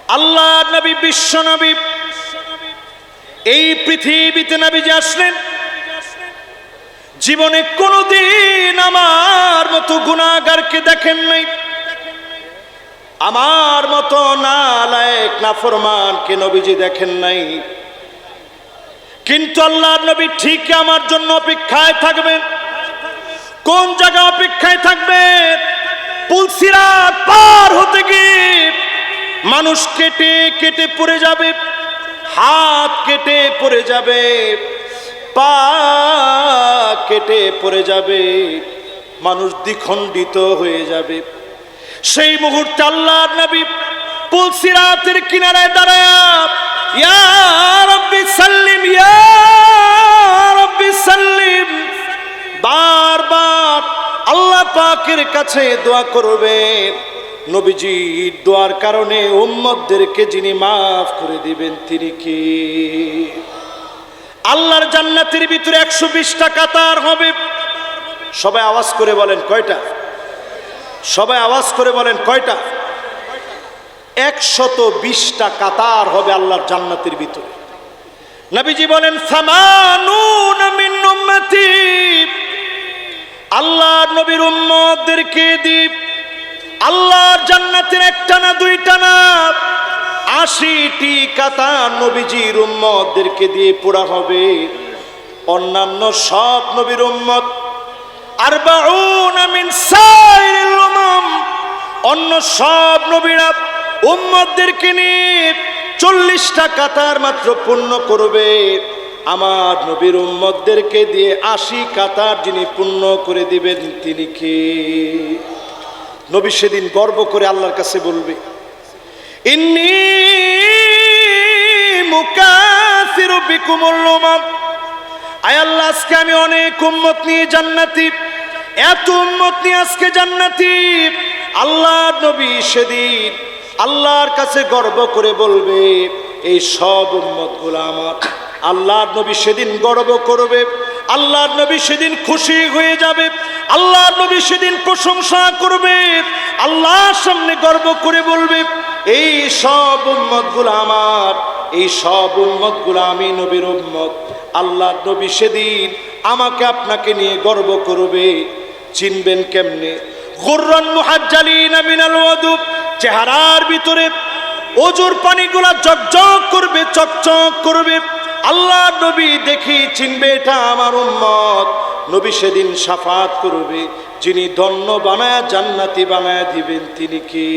আল্লাহ নবী, বিশ্ব নবী, এই পৃথিবীতে নবীজি আসলেন। জীবনে কোনোদিন আমার মতো গুনাহগারকে দেখেন নাই, আমার মতো নালায়েক নাফরমানকে নবীজি দেখেন নাই। কিন্তু আল্লাহর নবী ঠিক আমার জন্য অপেক্ষায় থাকবেন। কোন জায়গা অপেক্ষায় থাকবেন? পুলসিরাত পার হতে গিয়ে মানুষ কেটে কেটে পড়ে যাবে, হাত কেটে পড়ে যাবে, পা কেটে পড়ে যাবে, মানুষ দ্বিখণ্ডিত হয়ে যাবে। সেই মুহূর্তে আল্লাহর নবী পুলসিরাতের কিনারায় দাঁড়ায় ইয়া রাব্বি সাল্লিম, ইয়া রাব্বি সাল্লিম বারবার আল্লাহ পাকের কাছে দোয়া করবেন। নবীজির দোয়ার কারণে উম্মতদেরকে যিনি মাফ করে দিবেন তিনি কে? আল্লাহর জান্নাতের ভিতরে 120টা কাতার হবে। সবাই আওয়াজ করে বলেন কয়টা? সবাই আওয়াজ করে বলেন কয়টা? 120টা কাতার হবে আল্লাহর জান্নাতের ভিতরে। নবীজি বলেন সামানুনা মিন উম্মতি, আল্লাহর নবীর উম্মতদেরকে দিব আল্লাহর জান্নাতের একটা না দুইটা না 80টি কাতার নবীজির উম্মতদেরকে দিয়ে পোড়া হবে। অন্যান্য সব নবীর উম্মত 40 মিন সাইরিল উমাম, অন্য সব নবীরা উম্মতদেরকে নিয়ে 40টা কাতার মাত্র পূর্ণ করবে। আমার নবীর উম্মতদেরকে দিয়ে 80 কাতার যিনি পূর্ণ করে দিবেন তিনি কে? নবী সেদিন গর্ব করে আল্লাহর কাছে বলবে ইন্নী মুকাসিরু বিকুমুল উমাম, আয় আল্লাহ আজকে আমি অনেক উম্মত নিয়ে জান্নাতি, এত উম্মত নিয়ে আজকে জান্নাতি। আল্লাহর নবী সেদিন আল্লাহর কাছে গর্ব করে বলবে এই সব উম্মতগুলো আমার। আল্লাহর নবী সেদিন গর্ব করবে, আল্লাহর নবী সেদিন খুশি হয়ে যাবে, আল্লাহর নবী সেদিন প্রশংসা করবে, আল্লাহর সামনে গর্ব করে বলবে এই সব উম্মতগুলো আমার, এই সব উম্মতগুলো আমি নবীর উম্মত। আল্লাহর নবী সেদিন আমাকে আপনাকে নিয়ে গর্ব করবে। চিনবেন কেমনে? গুররান মুহাজ্জালিনা মিনাল ওয়াদু, চেহারার ভিতরে ওজুর পানিগুলা ঝকঝক করবে, চকচক করবে। আল্লাহ নবী দেখি চিনবে এটা আমার উম্মত। নবী সেদিন শাফাত করবে, যিনি ধন্য বানায়া জান্নাতি বানায়া দিবেন তিনি কি?